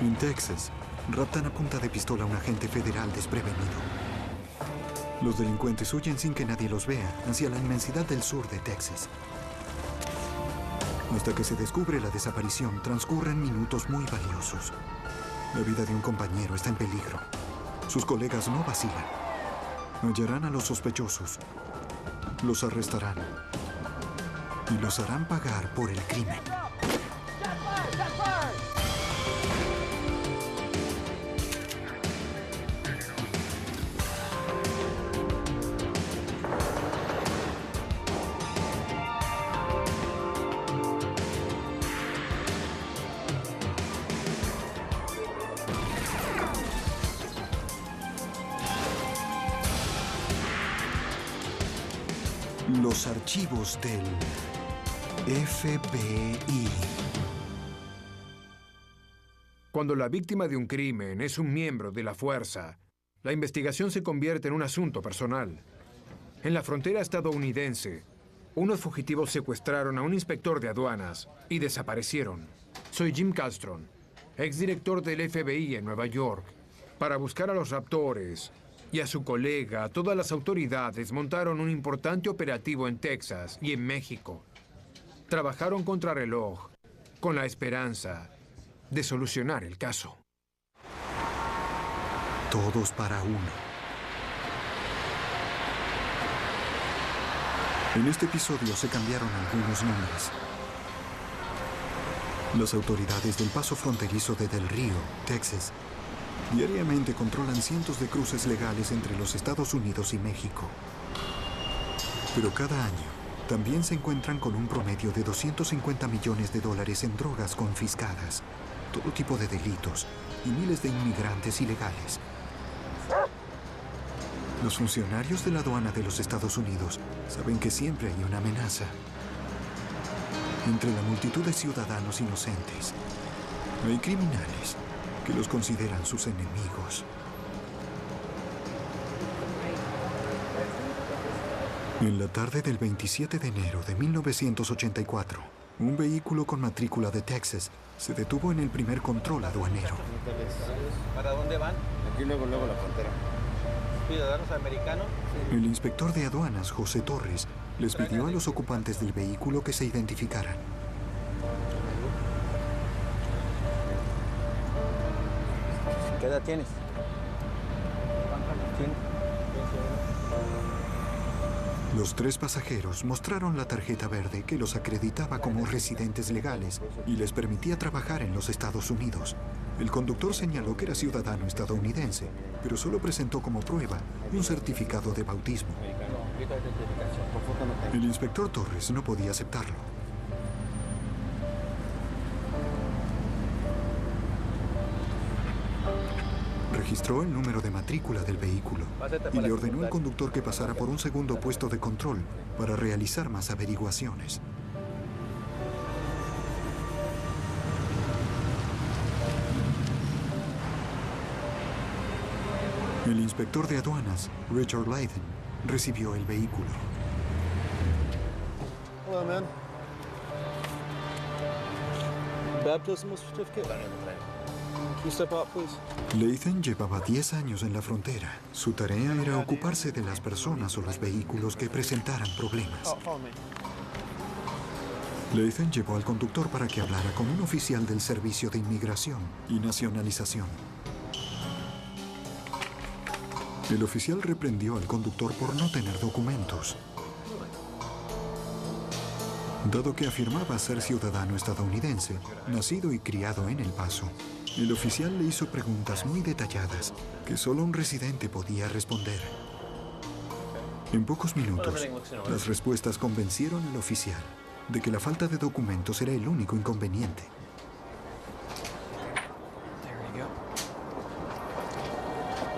En Texas, raptan a punta de pistola a un agente federal desprevenido. Los delincuentes huyen sin que nadie los vea hacia la inmensidad del sur de Texas. Hasta que se descubre la desaparición, transcurren minutos muy valiosos. La vida de un compañero está en peligro. Sus colegas no vacilan. Hallarán a los sospechosos, los arrestarán y los harán pagar por el crimen. Los archivos del FBI. Cuando la víctima de un crimen es un miembro de la fuerza, la investigación se convierte en un asunto personal. En la frontera estadounidense, unos fugitivos secuestraron a un inspector de aduanas y desaparecieron. Soy Jim Castron, exdirector del FBI en Nueva York. Para buscar a los raptores y a su colega, todas las autoridades montaron un importante operativo en Texas y en México. Trabajaron contrarreloj, con la esperanza de solucionar el caso. Todos para uno. En este episodio se cambiaron algunos nombres. Las autoridades del paso fronterizo de Del Río, Texas, diariamente controlan cientos de cruces legales entre los Estados Unidos y México. Pero cada año también se encuentran con un promedio de $250 millones en drogas confiscadas, todo tipo de delitos y miles de inmigrantes ilegales. Los funcionarios de la aduana de los Estados Unidos saben que siempre hay una amenaza. Entre la multitud de ciudadanos inocentes, hay criminales que los consideran sus enemigos. En la tarde del 27 de enero de 1984, un vehículo con matrícula de Texas se detuvo en el primer control aduanero. ¿Para dónde van? Aquí luego la frontera. ¿Ciudadanos americanos? El inspector de aduanas, José Torres, les pidió a los ocupantes del vehículo que se identificaran. ¿Qué edad tienes? Los tres pasajeros mostraron la tarjeta verde que los acreditaba como residentes legales y les permitía trabajar en los Estados Unidos. El conductor señaló que era ciudadano estadounidense, pero solo presentó como prueba un certificado de bautismo. El inspector Torres no podía aceptarlo. Registró el número de matrícula del vehículo y le ordenó al conductor que pasara por un segundo puesto de control para realizar más averiguaciones. El inspector de aduanas, Richard Layton, recibió el vehículo. Hello, man. Baptismal certificate. Can you step out, please? Layton llevaba 10 años en la frontera. Su tarea era ocuparse de las personas o los vehículos que presentaran problemas. Oh, follow me. Layton llevó al conductor para que hablara con un oficial del Servicio de Inmigración y Nacionalización. El oficial reprendió al conductor por no tener documentos, dado que afirmaba ser ciudadano estadounidense, nacido y criado en El Paso. El oficial le hizo preguntas muy detalladas que solo un residente podía responder. En pocos minutos, las respuestas convencieron al oficial de que la falta de documentos era el único inconveniente.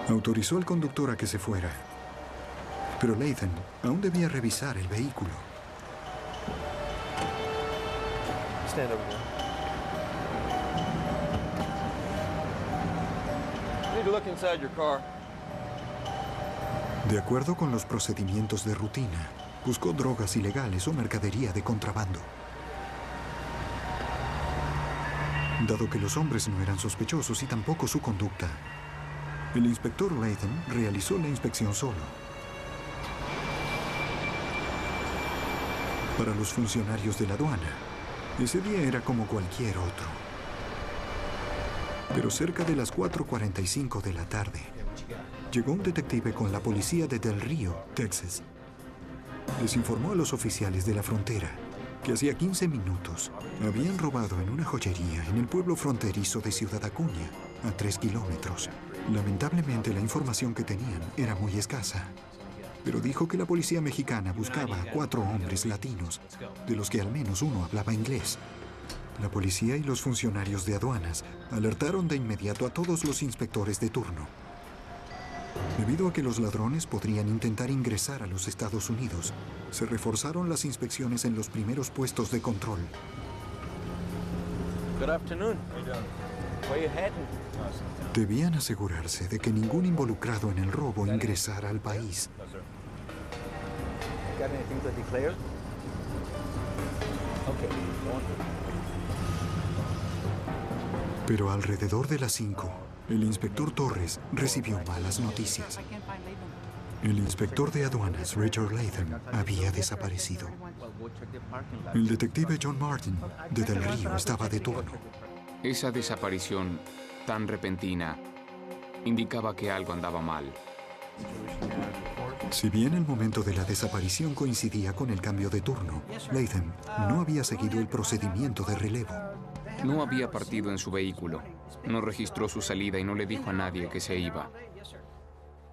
Autorizó al conductor a que se fuera, pero Layton aún debía revisar el vehículo. Stand over there. You need to look inside your car. De acuerdo con los procedimientos de rutina, buscó drogas ilegales o mercadería de contrabando. dado que los hombres no eran sospechosos y tampoco su conducta. El inspector Latham realizó la inspección solo. Para los funcionarios de la aduana, ese día era como cualquier otro. Pero cerca de las 4:45 de la tarde, llegó un detective con la policía de Del Río, Texas. Les informó a los oficiales de la frontera que hacía 15 minutos habían robado en una joyería en el pueblo fronterizo de Ciudad Acuña, a 3 kilómetros. Lamentablemente, la información que tenían era muy escasa, pero dijo que la policía mexicana buscaba a 4 hombres latinos, de los que al menos uno hablaba inglés. La policía y los funcionarios de aduanas alertaron de inmediato a todos los inspectores de turno. Debido a que los ladrones podrían intentar ingresar a los Estados Unidos, se reforzaron las inspecciones en los primeros puestos de control. Good afternoon. Where you heading? Debían asegurarse de que ningún involucrado en el robo ingresara al país. Got anything to declare? Okay, go on. Pero alrededor de las 5, el inspector Torres recibió malas noticias. El inspector de aduanas, Richard Latham, había desaparecido. El detective John Martin, de Del Río, estaba de turno. Esa desaparición tan repentina indicaba que algo andaba mal. Si bien el momento de la desaparición coincidía con el cambio de turno, Latham no había seguido el procedimiento de relevo. No había partido en su vehículo, no registró su salida y no le dijo a nadie que se iba.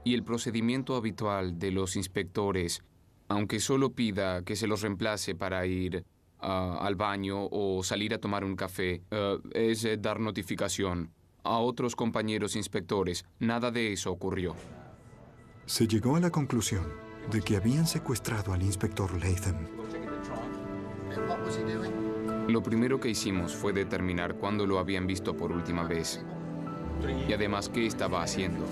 Y el procedimiento habitual de los inspectores, aunque solo pida que se los reemplace para ir al baño o salir a tomar un café, es dar notificación a otros compañeros inspectores. Nada de eso ocurrió. Se llegó a la conclusión de que habían secuestrado al inspector Latham. Lo primero que hicimos fue determinar cuándo lo habían visto por última vez y además qué estaba haciendo.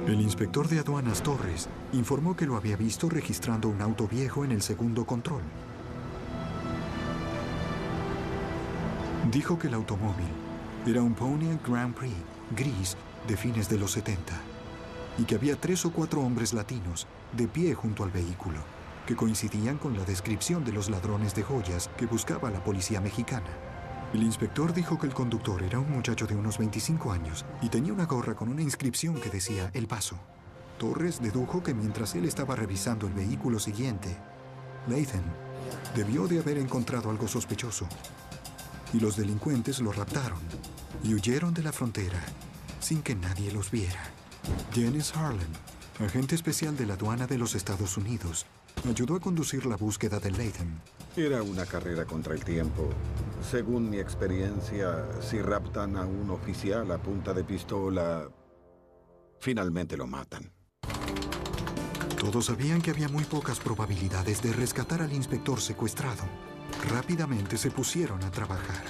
El inspector de aduanas Torres informó que lo había visto registrando un auto viejo en el segundo control. Dijo que el automóvil era un Pontiac Grand Prix gris de fines de los 70 y que había 3 o 4 hombres latinos de pie junto al vehículo, que coincidían con la descripción de los ladrones de joyas que buscaba la policía mexicana. El inspector dijo que el conductor era un muchacho de unos 25 años y tenía una gorra con una inscripción que decía El Paso. Torres dedujo que mientras él estaba revisando el vehículo siguiente, Latham debió de haber encontrado algo sospechoso y los delincuentes lo raptaron y huyeron de la frontera sin que nadie los viera. Janice Harlan, agente especial de la aduana de los Estados Unidos, ayudó a conducir la búsqueda de Latham. Era una carrera contra el tiempo. Según mi experiencia, si raptan a un oficial a punta de pistola, finalmente lo matan. Todos sabían que había muy pocas probabilidades de rescatar al inspector secuestrado. Rápidamente se pusieron a trabajar.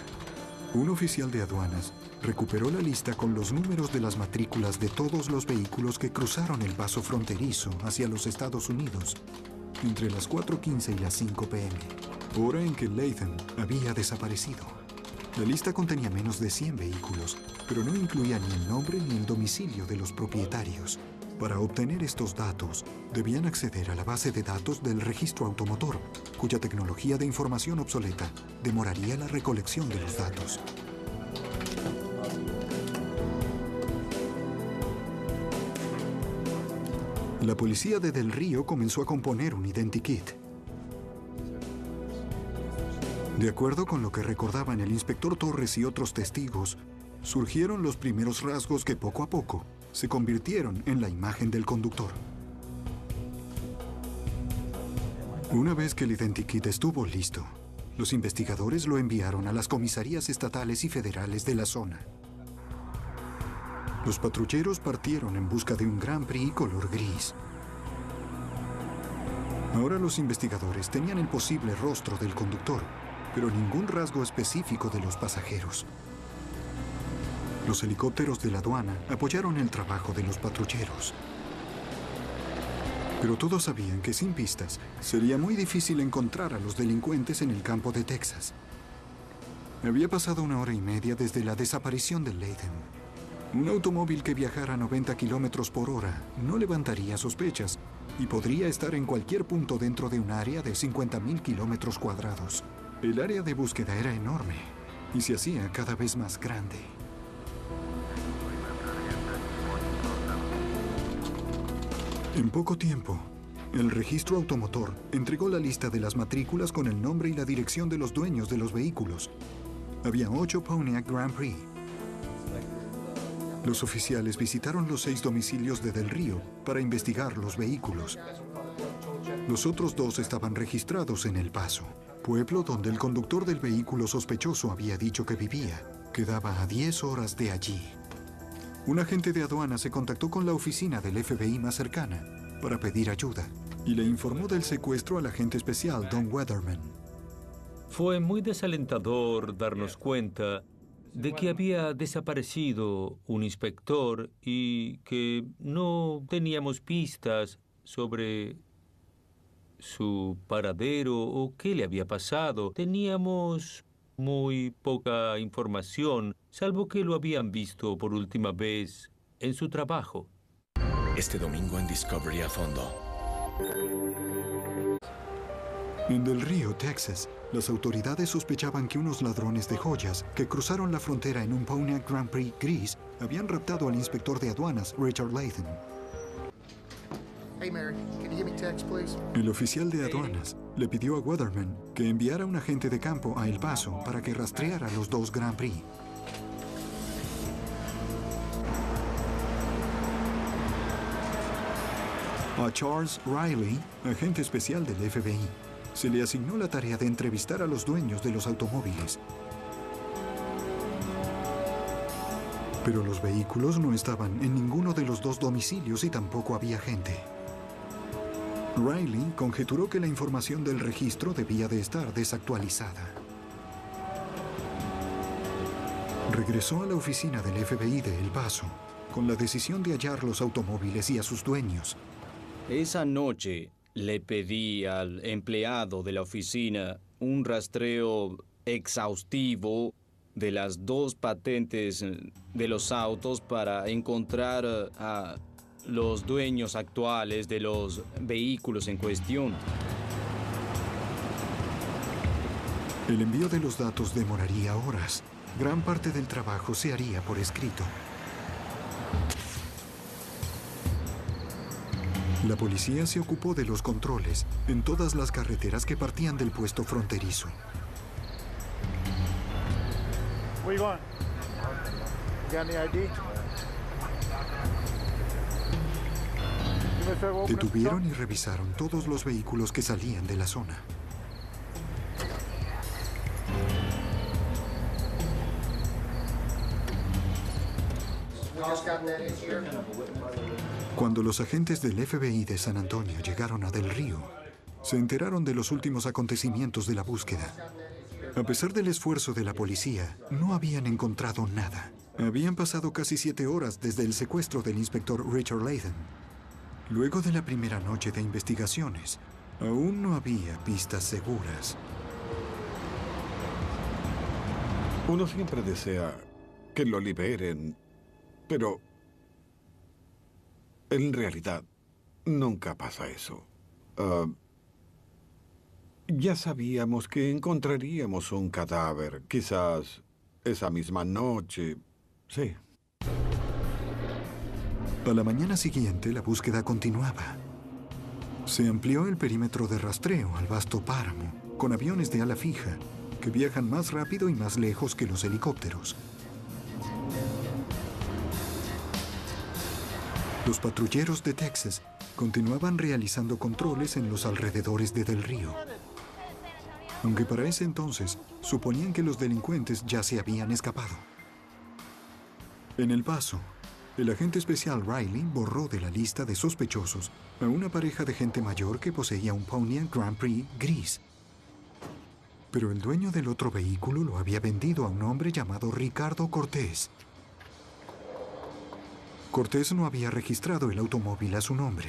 Un oficial de aduanas recuperó la lista con los números de las matrículas de todos los vehículos que cruzaron el paso fronterizo hacia los Estados Unidos entre las 4:15 y las 5 p.m., hora en que Latham había desaparecido. La lista contenía menos de 100 vehículos, pero no incluía ni el nombre ni el domicilio de los propietarios. Para obtener estos datos, debían acceder a la base de datos del registro automotor, cuya tecnología de información obsoleta demoraría la recolección de los datos. La policía de Del Río comenzó a componer un identikit. De acuerdo con lo que recordaban el inspector Torres y otros testigos, surgieron los primeros rasgos que poco a poco se convirtieron en la imagen del conductor. Una vez que el identikit estuvo listo, los investigadores lo enviaron a las comisarías estatales y federales de la zona. Los patrulleros partieron en busca de un Grand Prix color gris. Ahora los investigadores tenían el posible rostro del conductor, pero ningún rasgo específico de los pasajeros. Los helicópteros de la aduana apoyaron el trabajo de los patrulleros. Pero todos sabían que sin pistas sería muy difícil encontrar a los delincuentes en el campo de Texas. Había pasado 1 hora y media desde la desaparición de Latham. Un automóvil que viajara a 90 kilómetros por hora no levantaría sospechas y podría estar en cualquier punto dentro de un área de 50.000 kilómetros cuadrados. El área de búsqueda era enorme y se hacía cada vez más grande. En poco tiempo, el registro automotor entregó la lista de las matrículas con el nombre y la dirección de los dueños de los vehículos. Había 8 Pontiac Grand Prix. Los oficiales visitaron los 6 domicilios de Del Río para investigar los vehículos. Los otros 2 estaban registrados en El Paso, pueblo donde el conductor del vehículo sospechoso había dicho que vivía. Quedaba a 10 horas de allí. Un agente de aduana se contactó con la oficina del FBI más cercana para pedir ayuda y le informó del secuestro al agente especial Don Weatherman. Fue muy desalentador darnos cuenta de que había desaparecido un inspector y que no teníamos pistas sobre su paradero o qué le había pasado. Teníamos muy poca información, salvo que lo habían visto por última vez en su trabajo. Este domingo en Discovery a fondo. En Del Río, Texas, las autoridades sospechaban que unos ladrones de joyas que cruzaron la frontera en un Pontiac Grand Prix gris habían raptado al inspector de aduanas, Richard Latham. Hey Mary, can you give me text, please? El oficial de aduanas le pidió a Weatherman que enviara un agente de campo a El Paso para que rastreara los 2 Grand Prix. A Charles Riley, agente especial del FBI, se le asignó la tarea de entrevistar a los dueños de los automóviles. Pero los vehículos no estaban en ninguno de los 2 domicilios y tampoco había gente. Riley conjeturó que la información del registro debía de estar desactualizada. Regresó a la oficina del FBI de El Paso con la decisión de hallar los automóviles y a sus dueños. Esa noche le pedí al empleado de la oficina un rastreo exhaustivo de las 2 patentes de los autos para encontrar a los dueños actuales de los vehículos en cuestión. El envío de los datos demoraría horas. Gran parte del trabajo se haría por escrito. La policía se ocupó de los controles en todas las carreteras que partían del puesto fronterizo. Where you going? You got any ID? Detuvieron y revisaron todos los vehículos que salían de la zona. Cuando los agentes del FBI de San Antonio llegaron a Del Río, se enteraron de los últimos acontecimientos de la búsqueda. A pesar del esfuerzo de la policía, no habían encontrado nada. Habían pasado casi 7 horas desde el secuestro del inspector Richard Latham. Luego de la primera noche de investigaciones, aún no había pistas seguras. Uno siempre desea que lo liberen, pero en realidad nunca pasa eso. Ya sabíamos que encontraríamos un cadáver, quizás esa misma noche. Sí. A la mañana siguiente, la búsqueda continuaba. Se amplió el perímetro de rastreo al vasto páramo, con aviones de ala fija, que viajan más rápido y más lejos que los helicópteros. Los patrulleros de Texas continuaban realizando controles en los alrededores de Del Río. Aunque para ese entonces suponían que los delincuentes ya se habían escapado. En El Paso, el agente especial Riley borró de la lista de sospechosos a una pareja de gente mayor que poseía un Pontiac Grand Prix gris. Pero el dueño del otro vehículo lo había vendido a un hombre llamado Ricardo Cortés. Cortés no había registrado el automóvil a su nombre.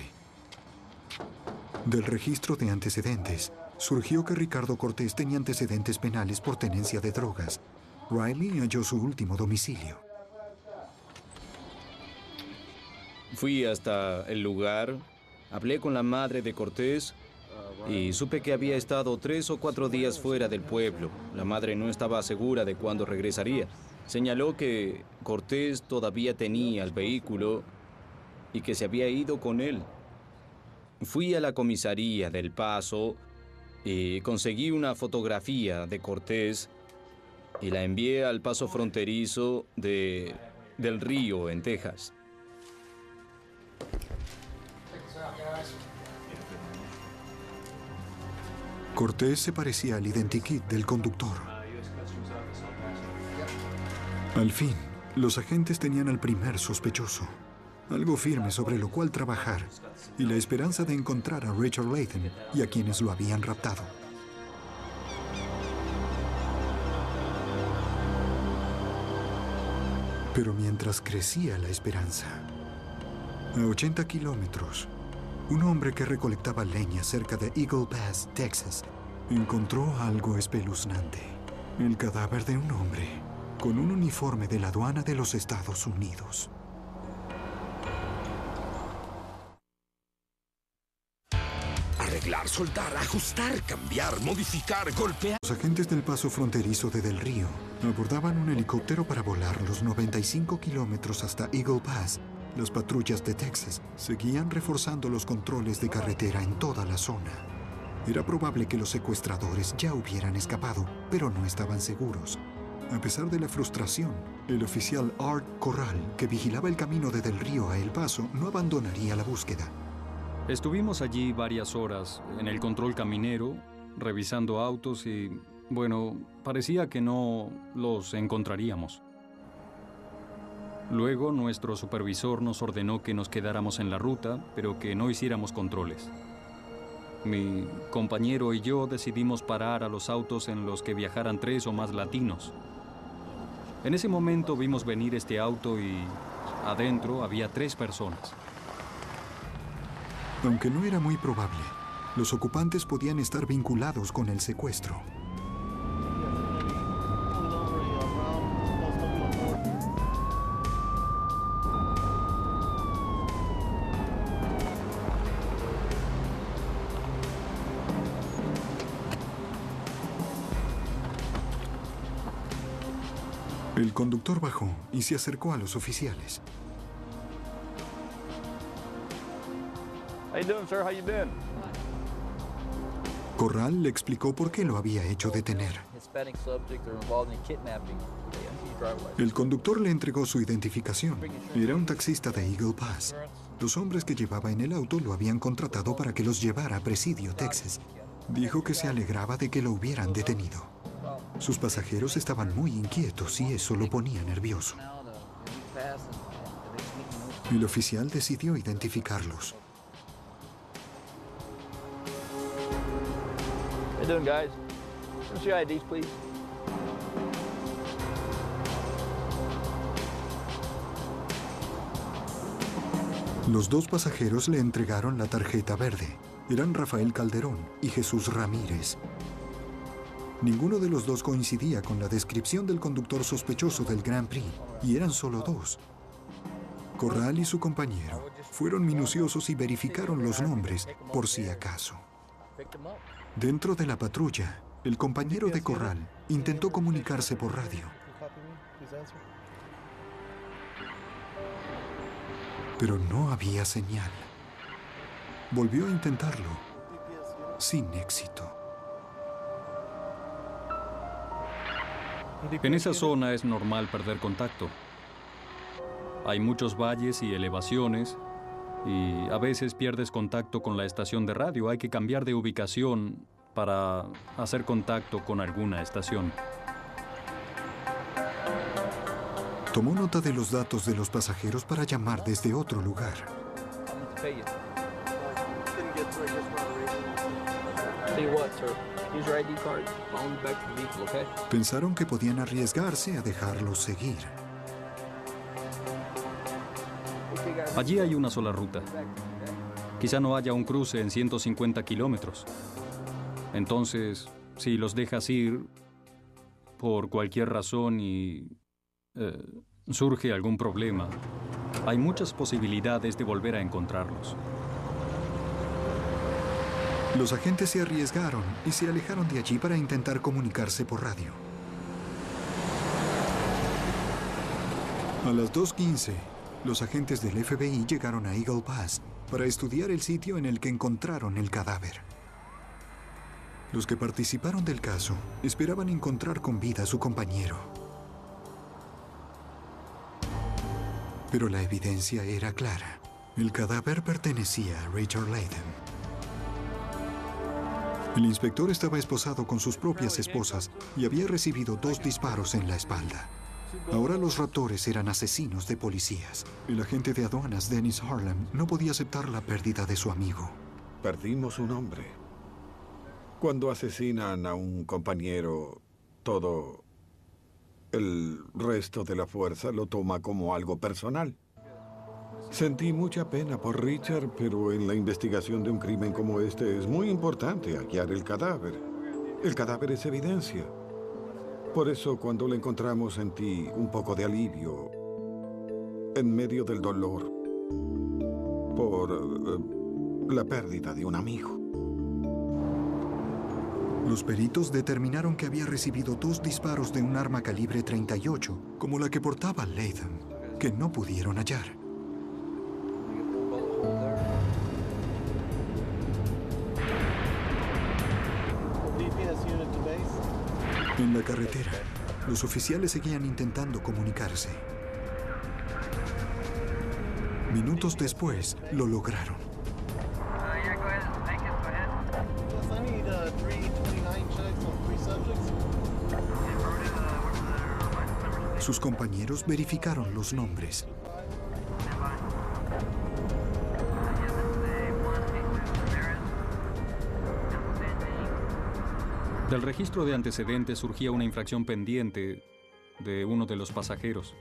Del registro de antecedentes, surgió que Ricardo Cortés tenía antecedentes penales por tenencia de drogas Riley halló su último domicilio. Fui hasta el lugar, hablé con la madre de Cortés y supe que había estado 3 o 4 días fuera del pueblo. La madre no estaba segura de cuándo regresaría. Señaló que Cortés todavía tenía el vehículo y que se había ido con él. Fui a la comisaría del Paso y conseguí una fotografía de Cortés y la envié al paso fronterizo del Río, en Texas. Cortés se parecía al identikit del conductor. Al fin, los agentes tenían al primer sospechoso, algo firme sobre lo cual trabajar, y la esperanza de encontrar a Richard Latham y a quienes lo habían raptado. Pero mientras crecía la esperanza, a 80 kilómetros, un hombre que recolectaba leña cerca de Eagle Pass, Texas, encontró algo espeluznante. El cadáver de un hombre con un uniforme de la aduana de los Estados Unidos. Arreglar, soldar, ajustar, cambiar, modificar, golpear. Los agentes del paso fronterizo de Del Río abordaban un helicóptero para volar los 95 kilómetros hasta Eagle Pass. Las patrullas de Texas seguían reforzando los controles de carretera en toda la zona. Era probable que los secuestradores ya hubieran escapado, pero no estaban seguros. A pesar de la frustración, el oficial Art Corral, que vigilaba el camino de Del Río a El Paso, no abandonaría la búsqueda. Estuvimos allí varias horas en el control caminero, revisando autos y, bueno, parecía que no los encontraríamos. Luego, nuestro supervisor nos ordenó que nos quedáramos en la ruta, pero que no hiciéramos controles. Mi compañero y yo decidimos parar a los autos en los que viajaran 3 o más latinos. En ese momento vimos venir este auto y adentro había 3 personas. Aunque no era muy probable, los ocupantes podían estar vinculados con el secuestro. El conductor bajó y se acercó a los oficiales. How you doing, sir? How you been? Corral le explicó por qué lo había hecho detener. Hispanic subject are involved in kidnapping. El conductor le entregó su identificación. Era un taxista de Eagle Pass. Los hombres que llevaba en el auto lo habían contratado para que los llevara a Presidio, Texas. Dijo que se alegraba de que lo hubieran detenido. Sus pasajeros estaban muy inquietos y eso lo ponía nervioso. El oficial decidió identificarlos. How you doing, guys? Give us your IDs, please. Los 2 pasajeros le entregaron la tarjeta verde. Eran Rafael Calderón y Jesús Ramírez. Ninguno de los 2 coincidía con la descripción del conductor sospechoso del Grand Prix, y eran solo 2. Corral y su compañero fueron minuciosos y verificaron los nombres por si acaso. Dentro de la patrulla, el compañero de Corral intentó comunicarse por radio. Pero no había señal. Volvió a intentarlo, sin éxito. En esa zona es normal perder contacto. Hay muchos valles y elevaciones y a veces pierdes contacto con la estación de radio. Hay que cambiar de ubicación para hacer contacto con alguna estación. Tomó nota de los datos de los pasajeros para llamar desde otro lugar. Pensaron que podían arriesgarse a dejarlos seguir. Allí hay una sola ruta. Quizá no haya un cruce en 150 kilómetros. Entonces, si los dejas ir, por cualquier razón y surge algún problema, hay muchas posibilidades de volver a encontrarlos. Los agentes se arriesgaron y se alejaron de allí para intentar comunicarse por radio. A las 2:15, los agentes del FBI llegaron a Eagle Pass para estudiar el sitio en el que encontraron el cadáver. Los que participaron del caso esperaban encontrar con vida a su compañero. Pero la evidencia era clara. El cadáver pertenecía a Richard Layden. El inspector estaba esposado con sus propias esposas y había recibido 2 disparos en la espalda. Ahora los raptores eran asesinos de policías. El agente de aduanas, Dennis Harlem, no podía aceptar la pérdida de su amigo. Perdimos un hombre. Cuando asesinan a un compañero, todo el resto de la fuerza lo toma como algo personal. Sentí mucha pena por Richard, pero en la investigación de un crimen como este es muy importante hallar el cadáver. El cadáver es evidencia. Por eso, cuando lo encontramos, sentí un poco de alivio en medio del dolor por la pérdida de un amigo. Los peritos determinaron que había recibido 2 disparos de un arma calibre .38, como la que portaba Layden, que no pudieron hallar. En la carretera, los oficiales seguían intentando comunicarse. Minutos después, lo lograron. Sus compañeros verificaron los nombres. Del registro de antecedentes surgía una infracción pendiente de uno de los pasajeros.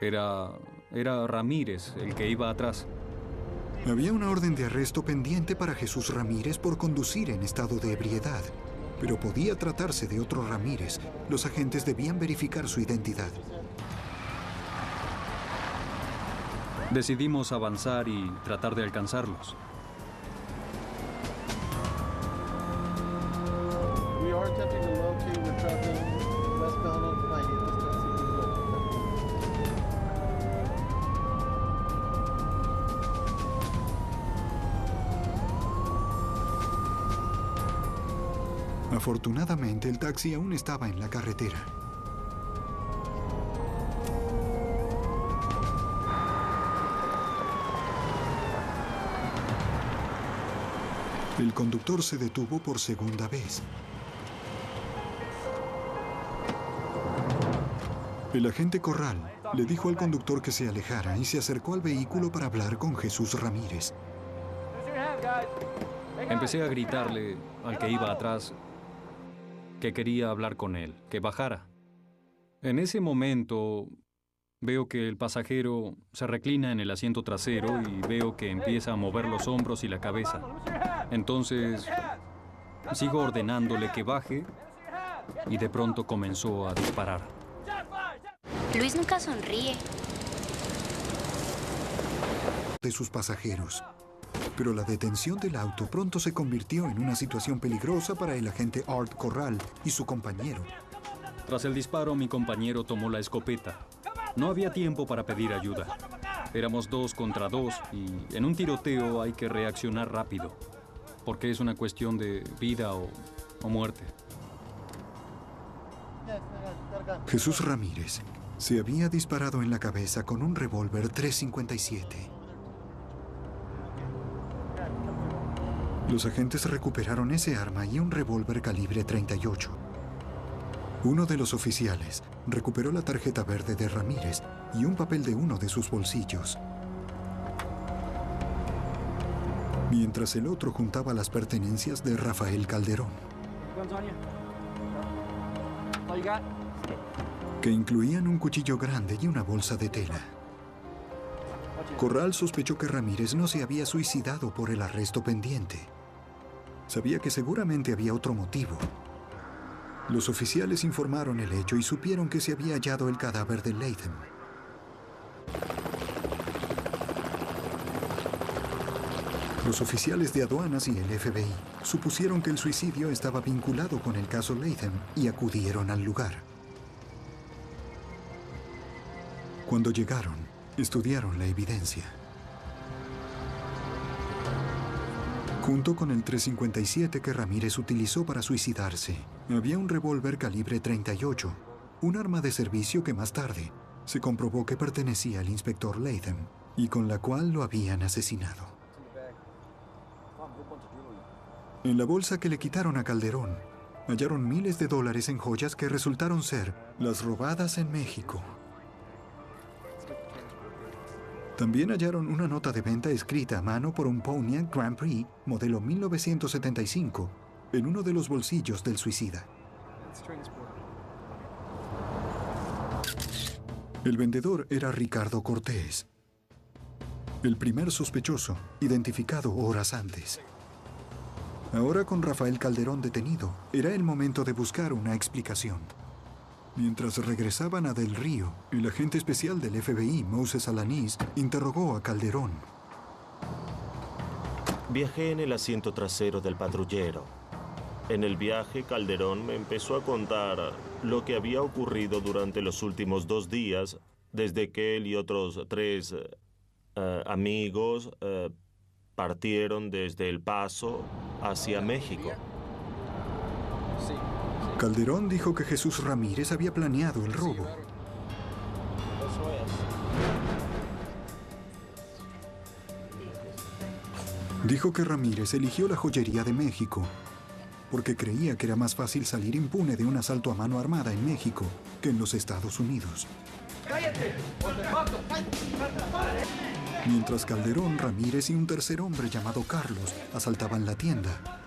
Era Ramírez el que iba atrás. Había una orden de arresto pendiente para Jesús Ramírez por conducir en estado de ebriedad. Pero podía tratarse de otro Ramírez. Los agentes debían verificar su identidad. Decidimos avanzar y tratar de alcanzarlos. Afortunadamente, el taxi aún estaba en la carretera. El conductor se detuvo por segunda vez. El agente Corral le dijo al conductor que se alejara y se acercó al vehículo para hablar con Jesús Ramírez. Empecé a gritarle al que iba atrás que quería hablar con él, que bajara. En ese momento veo que el pasajero se reclina en el asiento trasero y veo que empieza a mover los hombros y la cabeza. Entonces sigo ordenándole que baje y de pronto comenzó a disparar. Luis nunca sonríe. De sus pasajeros. Pero la detención del auto pronto se convirtió en una situación peligrosa para el agente Art Corral y su compañero. Tras el disparo, mi compañero tomó la escopeta. No había tiempo para pedir ayuda. Éramos 2 contra 2 y en un tiroteo hay que reaccionar rápido, porque es una cuestión de vida o muerte. Jesús Ramírez se había disparado en la cabeza con un revólver .357. Los agentes recuperaron ese arma y un revólver calibre .38. Uno de los oficiales recuperó la tarjeta verde de Ramírez y un papel de uno de sus bolsillos, mientras el otro juntaba las pertenencias de Rafael Calderón, que incluían un cuchillo grande y una bolsa de tela. Corral sospechó que Ramírez no se había suicidado por el arresto pendiente. Sabía que seguramente había otro motivo. Los oficiales informaron el hecho y supieron que se había hallado el cadáver de Latham. Los oficiales de aduanas y el FBI supusieron que el suicidio estaba vinculado con el caso Latham y acudieron al lugar. Cuando llegaron, estudiaron la evidencia. Junto con el .357 que Ramírez utilizó para suicidarse, había un revólver calibre .38, un arma de servicio que más tarde se comprobó que pertenecía al inspector Latham y con la cual lo habían asesinado. En la bolsa que le quitaron a Calderón, hallaron miles de dólares en joyas que resultaron ser las robadas en México. También hallaron una nota de venta escrita a mano por un Pontiac Grand Prix modelo 1975 en uno de los bolsillos del suicida. El vendedor era Ricardo Cortés, el primer sospechoso, identificado horas antes. Ahora, con Rafael Calderón detenido, era el momento de buscar una explicación. Mientras regresaban a Del Río, el agente especial del FBI, Moses Alanis, interrogó a Calderón. Viajé en el asiento trasero del patrullero. En el viaje, Calderón me empezó a contar lo que había ocurrido durante los últimos 2 días, desde que él y otros 3 amigos partieron desde El Paso hacia México. Calderón dijo que Jesús Ramírez había planeado el robo. Dijo que Ramírez eligió la joyería de México porque creía que era más fácil salir impune de un asalto a mano armada en México que en los Estados Unidos. ¡Cállate! Mientras Calderón, Ramírez y un tercer hombre llamado Carlos asaltaban la tienda,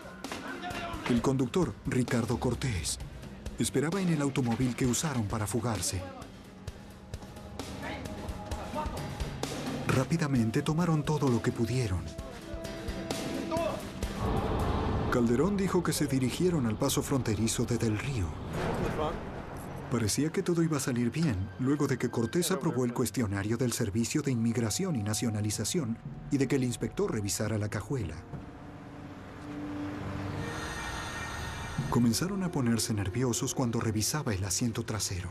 el conductor, Ricardo Cortés, esperaba en el automóvil que usaron para fugarse. Rápidamente tomaron todo lo que pudieron. Calderón dijo que se dirigieron al paso fronterizo de Del Río. Parecía que todo iba a salir bien, luego de que Cortés aprobó el cuestionario del Servicio de Inmigración y Nacionalización y de que el inspector revisara la cajuela. Comenzaron a ponerse nerviosos cuando revisaba el asiento trasero.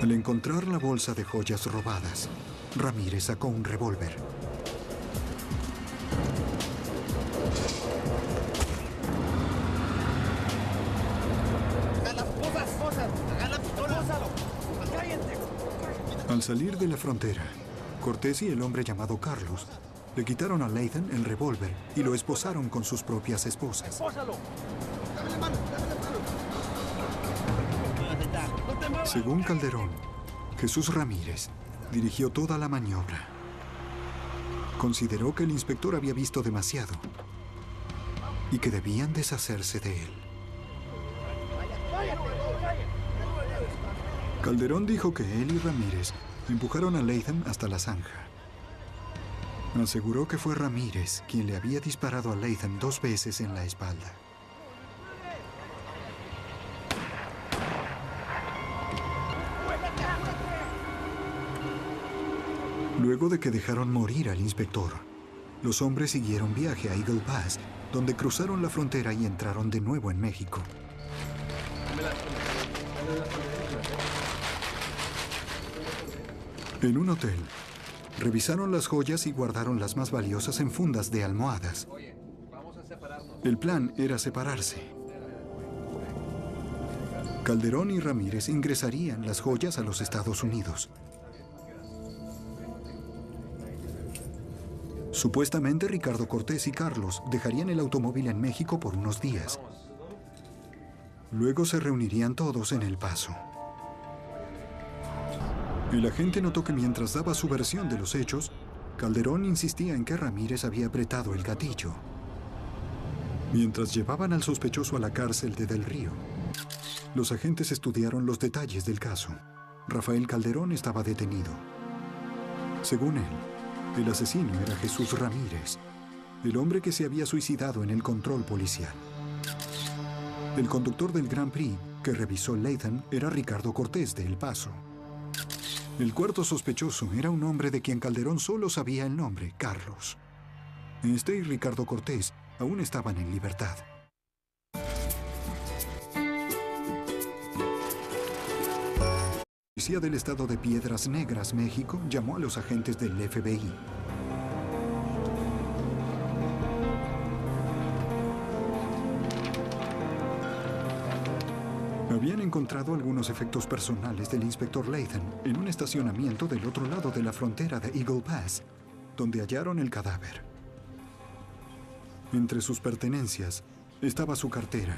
Al encontrar la bolsa de joyas robadas, Ramírez sacó un revólver. Al salir de la frontera, Cortés y el hombre llamado Carlos le quitaron a Latham el revólver y lo esposaron con sus propias esposas. Según Calderón, Jesús Ramírez dirigió toda la maniobra. Consideró que el inspector había visto demasiado y que debían deshacerse de él. Calderón dijo que él y Ramírez empujaron a Latham hasta la zanja. Aseguró que fue Ramírez quien le había disparado a Latham 2 veces en la espalda. Luego de que dejaron morir al inspector, los hombres siguieron viaje a Eagle Pass, donde cruzaron la frontera y entraron de nuevo en México. En un hotel, revisaron las joyas y guardaron las más valiosas en fundas de almohadas. El plan era separarse. Calderón y Ramírez ingresarían las joyas a los Estados Unidos. Supuestamente Ricardo Cortés y Carlos dejarían el automóvil en México por unos días. Luego se reunirían todos en El Paso. El agente notó que mientras daba su versión de los hechos, Calderón insistía en que Ramírez había apretado el gatillo. Mientras llevaban al sospechoso a la cárcel de Del Río, los agentes estudiaron los detalles del caso. Rafael Calderón estaba detenido. Según él, el asesino era Jesús Ramírez, el hombre que se había suicidado en el control policial. El conductor del Grand Prix que revisó Latham era Ricardo Cortés de El Paso. El cuarto sospechoso era un hombre de quien Calderón solo sabía el nombre, Carlos. Este y Ricardo Cortés aún estaban en libertad. La policía del estado de Piedras Negras, México, llamó a los agentes del FBI. Habían encontrado algunos efectos personales del inspector Latham en un estacionamiento del otro lado de la frontera de Eagle Pass, donde hallaron el cadáver. Entre sus pertenencias estaba su cartera,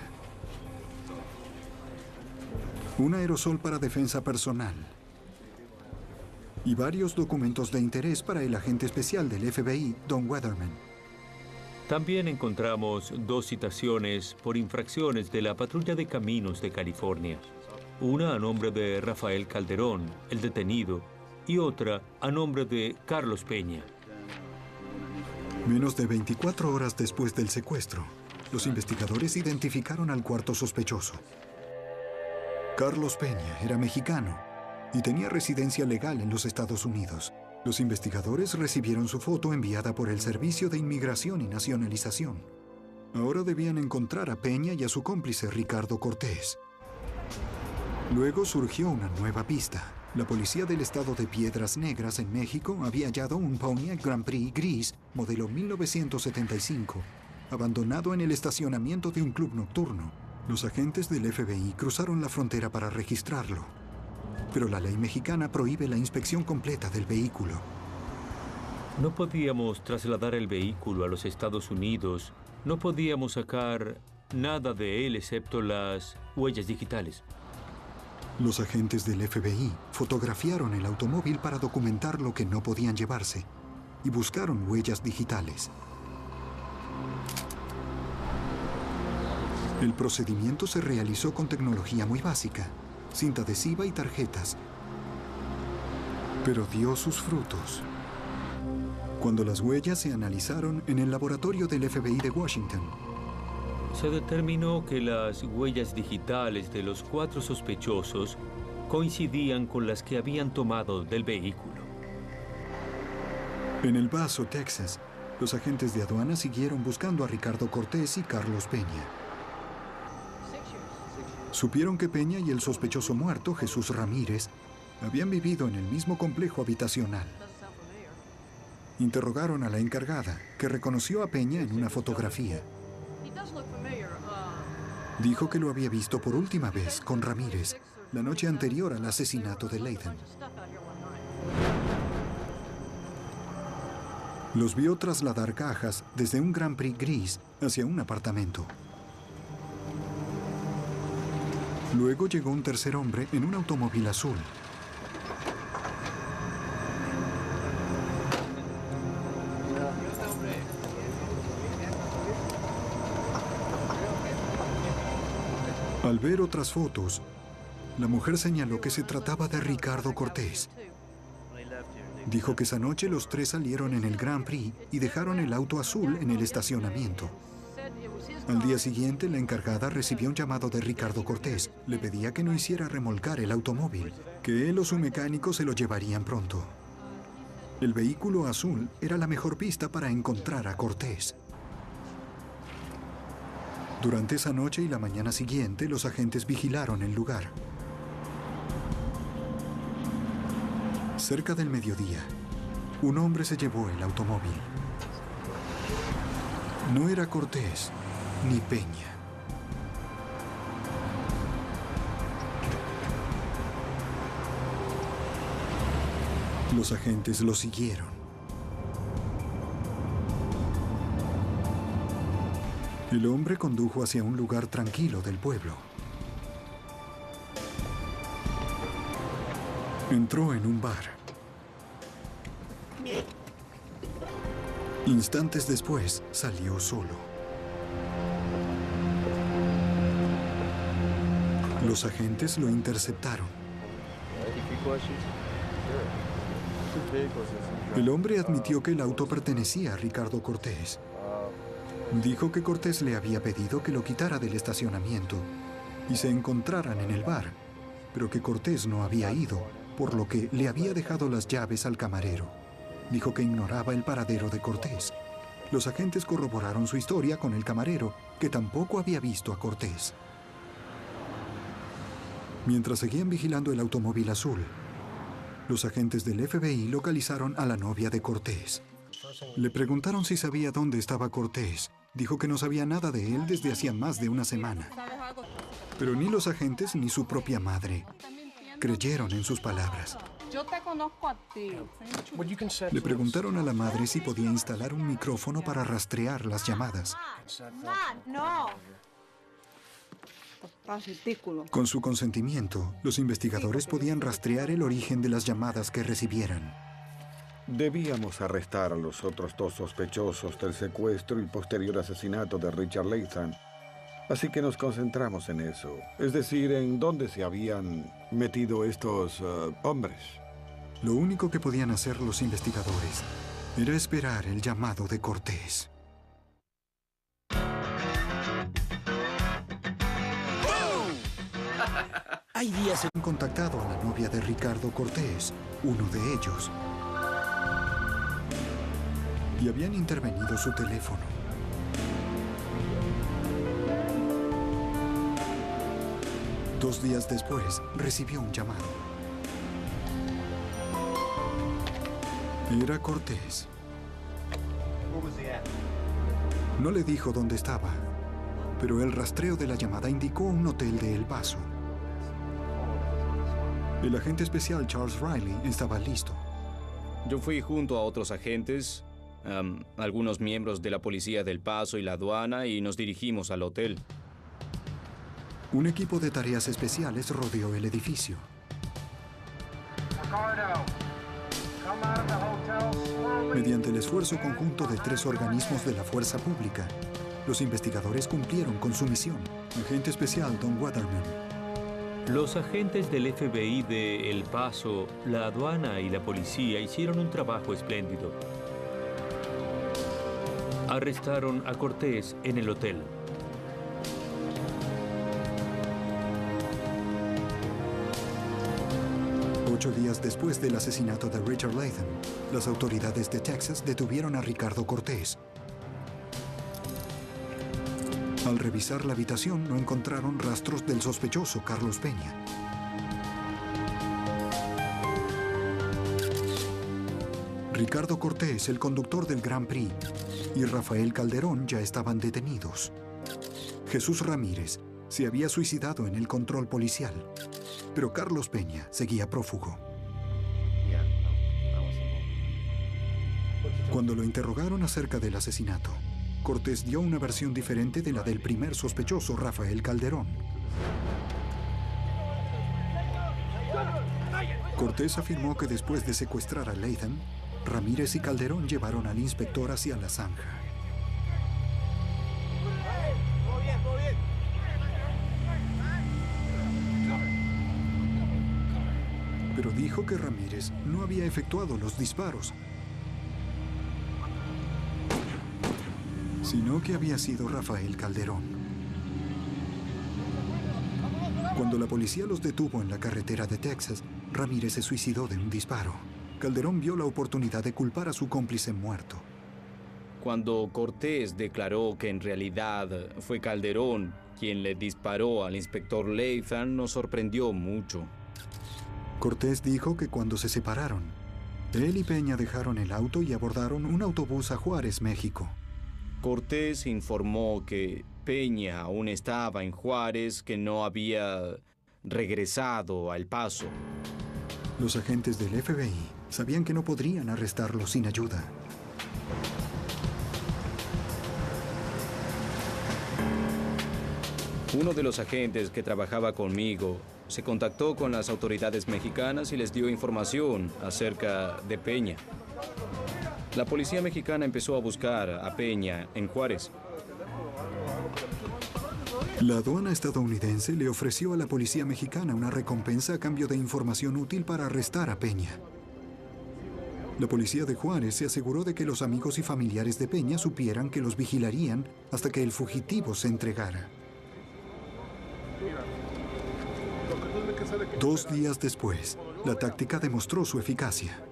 un aerosol para defensa personal y varios documentos de interés para el agente especial del FBI, Don Weatherman. También encontramos 2 citaciones por infracciones de la Patrulla de Caminos de California. Una a nombre de Rafael Calderón, el detenido, y otra a nombre de Carlos Peña. Menos de 24 horas después del secuestro, los investigadores identificaron al cuarto sospechoso. Carlos Peña era mexicano y tenía residencia legal en los Estados Unidos. Los investigadores recibieron su foto enviada por el Servicio de Inmigración y Nacionalización. Ahora debían encontrar a Peña y a su cómplice Ricardo Cortés. Luego surgió una nueva pista. La policía del estado de Piedras Negras en México había hallado un Pontiac Grand Prix gris, modelo 1975, abandonado en el estacionamiento de un club nocturno. Los agentes del FBI cruzaron la frontera para registrarlo. Pero la ley mexicana prohíbe la inspección completa del vehículo. No podíamos trasladar el vehículo a los Estados Unidos. No podíamos sacar nada de él excepto las huellas digitales. Los agentes del FBI fotografiaron el automóvil para documentar lo que no podían llevarse y buscaron huellas digitales. El procedimiento se realizó con tecnología muy básica, cinta adhesiva y tarjetas, pero dio sus frutos. Cuando las huellas se analizaron en el laboratorio del FBI de Washington, se determinó que las huellas digitales de los 4 sospechosos coincidían con las que habían tomado del vehículo. En El Paso, Texas, los agentes de aduana siguieron buscando a Ricardo Cortés y Carlos Peña. Supieron que Peña y el sospechoso muerto, Jesús Ramírez, habían vivido en el mismo complejo habitacional. Interrogaron a la encargada, que reconoció a Peña en una fotografía. Dijo que lo había visto por última vez con Ramírez la noche anterior al asesinato de Latham. Los vio trasladar cajas desde un Grand Prix gris hacia un apartamento. Luego llegó un tercer hombre en un automóvil azul. Al ver otras fotos, la mujer señaló que se trataba de Ricardo Cortés. Dijo que esa noche los 3 salieron en el Grand Prix y dejaron el auto azul en el estacionamiento. Al día siguiente, la encargada recibió un llamado de Ricardo Cortés. Le pedía que no hiciera remolcar el automóvil, que él o su mecánico se lo llevarían pronto. El vehículo azul era la mejor pista para encontrar a Cortés. Durante esa noche y la mañana siguiente, los agentes vigilaron el lugar. Cerca del mediodía, un hombre se llevó el automóvil. No era Cortés ni Peña. Los agentes lo siguieron. El hombre condujo hacia un lugar tranquilo del pueblo. Entró en un bar. Instantes después, salió solo. Los agentes lo interceptaron. El hombre admitió que el auto pertenecía a Ricardo Cortés. Dijo que Cortés le había pedido que lo quitara del estacionamiento y se encontraran en el bar, pero que Cortés no había ido, por lo que le había dejado las llaves al camarero. Dijo que ignoraba el paradero de Cortés. Los agentes corroboraron su historia con el camarero, que tampoco había visto a Cortés. Mientras seguían vigilando el automóvil azul, los agentes del FBI localizaron a la novia de Cortés. Le preguntaron si sabía dónde estaba Cortés. Dijo que no sabía nada de él desde hacía más de una semana. Pero ni los agentes ni su propia madre creyeron en sus palabras. Yo te conozco a ti. Le preguntaron a la madre si podía instalar un micrófono para rastrear las llamadas. No. Ridículo. Con su consentimiento, los investigadores podían rastrear el origen de las llamadas que recibieran. Debíamos arrestar a los otros dos sospechosos del secuestro y posterior asesinato de Richard Latham. Así que nos concentramos en eso. Es decir, en dónde se habían metido estos hombres. Lo único que podían hacer los investigadores era esperar el llamado de Cortés. Hay días han contactado a la novia de Ricardo Cortés, uno de ellos, y habían intervenido su teléfono. Dos días después, recibió un llamado. Era Cortés. No le dijo dónde estaba, pero el rastreo de la llamada indicó un hotel de El Paso. El agente especial Charles Riley estaba listo. Yo fui junto a otros agentes, algunos miembros de la policía del Paso y la aduana, y nos dirigimos al hotel. Un equipo de tareas especiales rodeó el edificio. Mediante el esfuerzo conjunto de 3 organismos de la fuerza pública, los investigadores cumplieron con su misión. Agente especial Don Waterman. Los agentes del FBI de El Paso, la aduana y la policía hicieron un trabajo espléndido. Arrestaron a Cortés en el hotel. Ocho días después del asesinato de Richard Latham, las autoridades de Texas detuvieron a Ricardo Cortés. Al revisar la habitación, no encontraron rastros del sospechoso Carlos Peña. Ricardo Cortés, el conductor del Grand Prix, y Rafael Calderón ya estaban detenidos. Jesús Ramírez se había suicidado en el control policial, pero Carlos Peña seguía prófugo. Cuando lo interrogaron acerca del asesinato, Cortés dio una versión diferente de la del primer sospechoso, Rafael Calderón. Cortés afirmó que después de secuestrar a Latham, Ramírez y Calderón llevaron al inspector hacia la zanja. Pero dijo que Ramírez no había efectuado los disparos, sino que había sido Rafael Calderón. Cuando la policía los detuvo en la carretera de Texas, Ramírez se suicidó de un disparo. Calderón vio la oportunidad de culpar a su cómplice muerto. Cuando Cortés declaró que en realidad fue Calderón quien le disparó al inspector Latham, nos sorprendió mucho. Cortés dijo que cuando se separaron, él y Peña dejaron el auto y abordaron un autobús a Juárez, México. Cortés informó que Peña aún estaba en Juárez, que no había regresado a El Paso. Los agentes del FBI sabían que no podrían arrestarlo sin ayuda. Uno de los agentes que trabajaba conmigo se contactó con las autoridades mexicanas y les dio información acerca de Peña. La policía mexicana empezó a buscar a Peña en Juárez. La aduana estadounidense le ofreció a la policía mexicana una recompensa a cambio de información útil para arrestar a Peña. La policía de Juárez se aseguró de que los amigos y familiares de Peña supieran que los vigilarían hasta que el fugitivo se entregara. 2 días después, la táctica demostró su eficacia.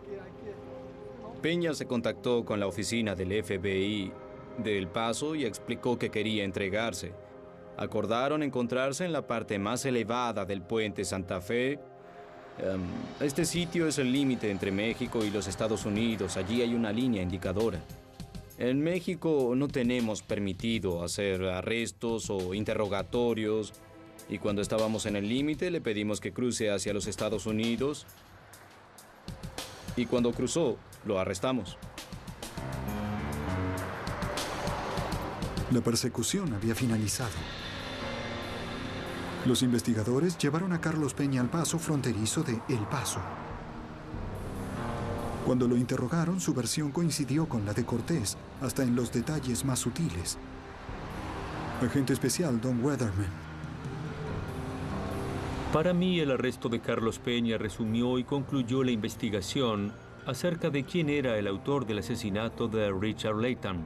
Peña se contactó con la oficina del FBI de El Paso y explicó que quería entregarse. Acordaron encontrarse en la parte más elevada del puente Santa Fe. Este sitio es el límite entre México y los Estados Unidos. Allí hay una línea indicadora. En México no tenemos permitido hacer arrestos o interrogatorios. Y cuando estábamos en el límite le pedimos que cruce hacia los Estados Unidos. Y cuando cruzó, lo arrestamos. La persecución había finalizado. Los investigadores llevaron a Carlos Peña al paso fronterizo de El Paso. Cuando lo interrogaron, su versión coincidió con la de Cortés, hasta en los detalles más sutiles. Agente especial Don Weatherman. Para mí, el arresto de Carlos Peña resumió y concluyó la investigación acerca de quién era el autor del asesinato de Richard Layton.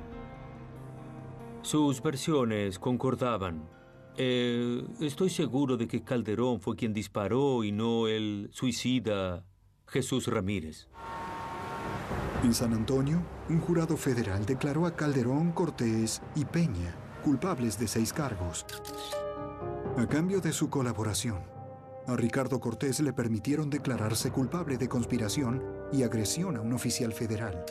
Sus versiones concordaban. Estoy seguro de que Calderón fue quien disparó y no el suicida Jesús Ramírez. En San Antonio, un jurado federal declaró a Calderón, Cortés y Peña culpables de 6 cargos. A cambio de su colaboración, a Ricardo Cortés le permitieron declararse culpable de conspiración y agresión a un oficial federal.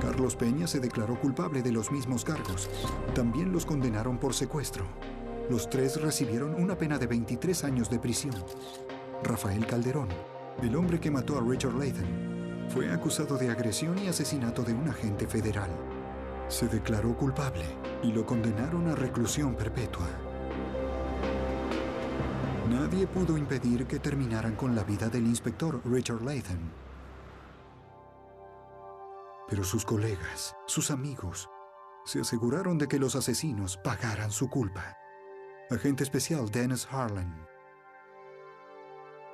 Carlos Peña se declaró culpable de los mismos cargos. También los condenaron por secuestro. Los 3 recibieron una pena de 23 años de prisión. Rafael Calderón, el hombre que mató a Richard Layton, fue acusado de agresión y asesinato de un agente federal. Se declaró culpable y lo condenaron a reclusión perpetua. Nadie pudo impedir que terminaran con la vida del inspector Richard Layton. Pero sus colegas, sus amigos, se aseguraron de que los asesinos pagaran su culpa. Agente especial Dennis Harlan.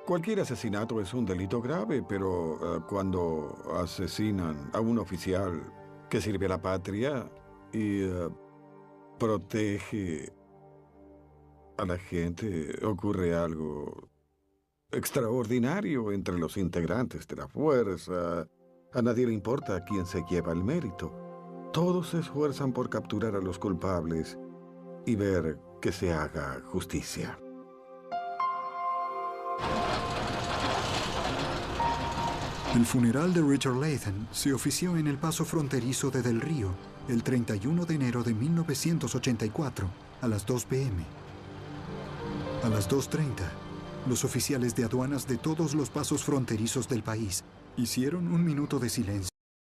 Cualquier asesinato es un delito grave, pero cuando asesinan a un oficial que sirve a la patria y protege a la gente, ocurre algo extraordinario entre los integrantes de la fuerza. A nadie le importa quién se lleva el mérito. Todos se esfuerzan por capturar a los culpables y ver que se haga justicia. El funeral de Richard Layton se ofició en el paso fronterizo de Del Río el 31 de enero de 1984 a las 2 p.m. A las 2:30, los oficiales de aduanas de todos los pasos fronterizos del país hicieron un minuto de silencio.